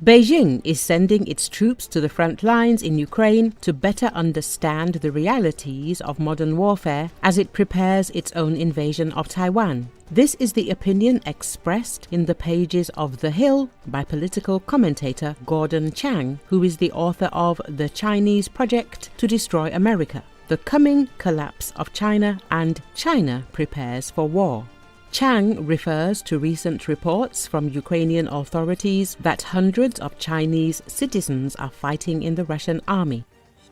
Beijing is sending its troops to the front lines in Ukraine to better understand the realities of modern warfare as it prepares its own invasion of Taiwan. This is the opinion expressed in the pages of The Hill by political commentator Gordon Chang, who is the author of The Chinese Project to Destroy America: The Coming Collapse of China and China Prepares for War. Chang refers to recent reports from Ukrainian authorities that hundreds of Chinese citizens are fighting in the Russian army.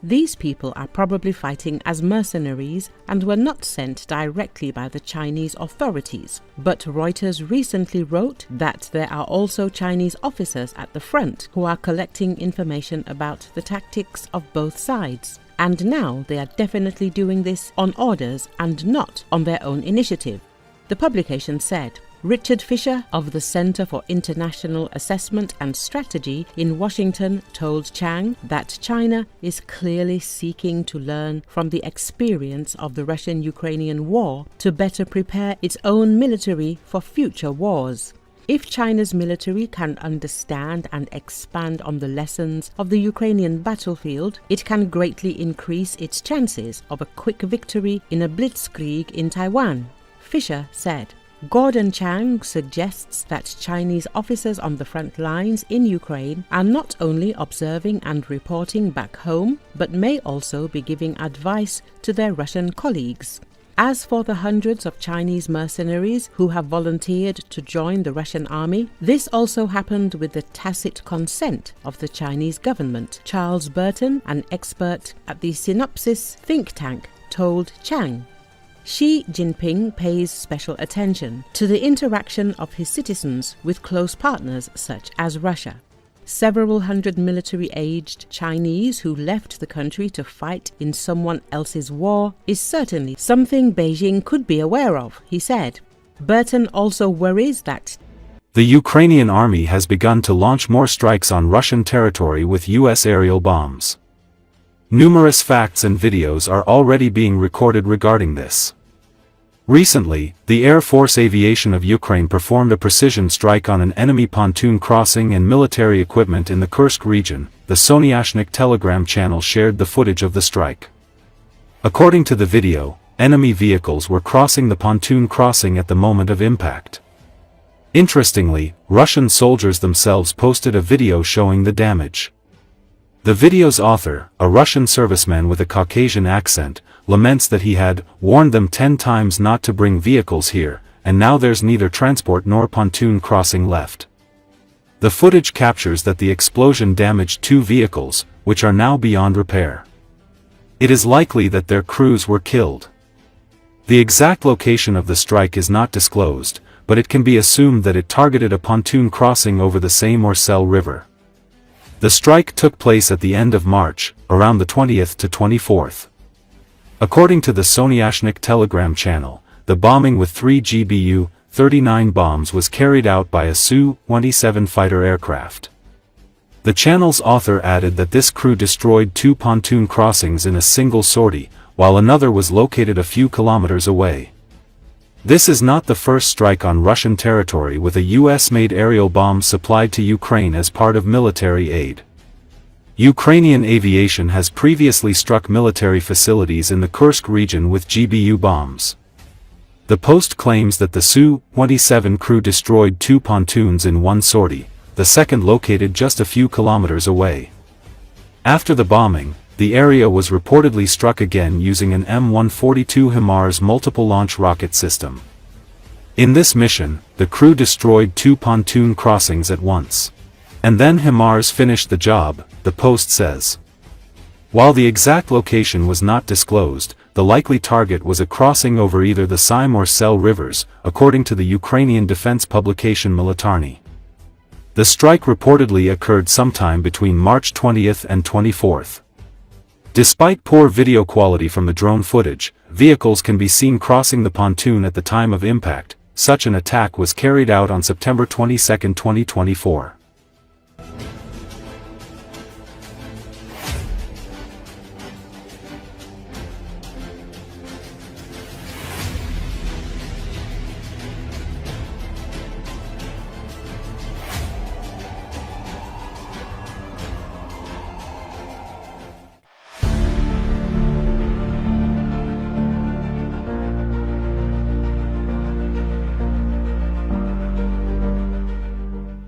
These people are probably fighting as mercenaries and were not sent directly by the Chinese authorities. But Reuters recently wrote that there are also Chinese officers at the front who are collecting information about the tactics of both sides. And now they are definitely doing this on orders and not on their own initiative. The publication said, Richard Fisher of the Center for International Assessment and Strategy in Washington told Chang that China is clearly seeking to learn from the experience of the Russian-Ukrainian war to better prepare its own military for future wars. If China's military can understand and expand on the lessons of the Ukrainian battlefield, it can greatly increase its chances of a quick victory in a blitzkrieg in Taiwan. Fisher said. Gordon Chang suggests that Chinese officers on the front lines in Ukraine are not only observing and reporting back home, but may also be giving advice to their Russian colleagues. As for the hundreds of Chinese mercenaries who have volunteered to join the Russian army, this also happened with the tacit consent of the Chinese government. Charles Burton, an expert at the Synopsis think tank, told Chang. Xi Jinping pays special attention to the interaction of his citizens with close partners such as Russia. Several hundred military-aged Chinese who left the country to fight in someone else's war is certainly something Beijing could be aware of, he said. Burton also worries that the Ukrainian army has begun to launch more strikes on Russian territory with U.S. aerial bombs. Numerous facts and videos are already being recorded regarding this. Recently, the Air Force Aviation of Ukraine performed a precision strike on an enemy pontoon crossing and military equipment in the Kursk region. The Sonyashnik Telegram channel shared the footage of the strike. According to the video, enemy vehicles were crossing the pontoon crossing at the moment of impact. Interestingly, Russian soldiers themselves posted a video showing the damage. The video's author, a Russian serviceman with a Caucasian accent, laments that he had warned them 10 times not to bring vehicles here, and now there's neither transport nor pontoon crossing left. The footage captures that the explosion damaged 2 vehicles, which are now beyond repair. It is likely that their crews were killed. The exact location of the strike is not disclosed, but it can be assumed that it targeted a pontoon crossing over the same Orsel River. The strike took place at the end of March, around the 20th to 24th. According to the Sonyashnik Telegram channel, the bombing with 3 GBU-39 bombs was carried out by a Su-27 fighter aircraft. The channel's author added that this crew destroyed 2 pontoon crossings in a single sortie, while another was located a few kilometers away. This is not the first strike on Russian territory with a US-made aerial bomb supplied to Ukraine as part of military aid. Ukrainian aviation has previously struck military facilities in the Kursk region with GBU bombs. The Post claims that the Su-27 crew destroyed 2 pontoons in one sortie, the second located just a few kilometers away. After the bombing, the area was reportedly struck again using an M142 HIMARS multiple-launch rocket system. In this mission, the crew destroyed 2 pontoon crossings at once. And then HIMARS finished the job, the Post says. While the exact location was not disclosed, the likely target was a crossing over either the Sym or Sel rivers, according to the Ukrainian defense publication Militarny. The strike reportedly occurred sometime between March 20th and 24th. Despite poor video quality from the drone footage, vehicles can be seen crossing the pontoon at the time of impact. Such an attack was carried out on September 22, 2024.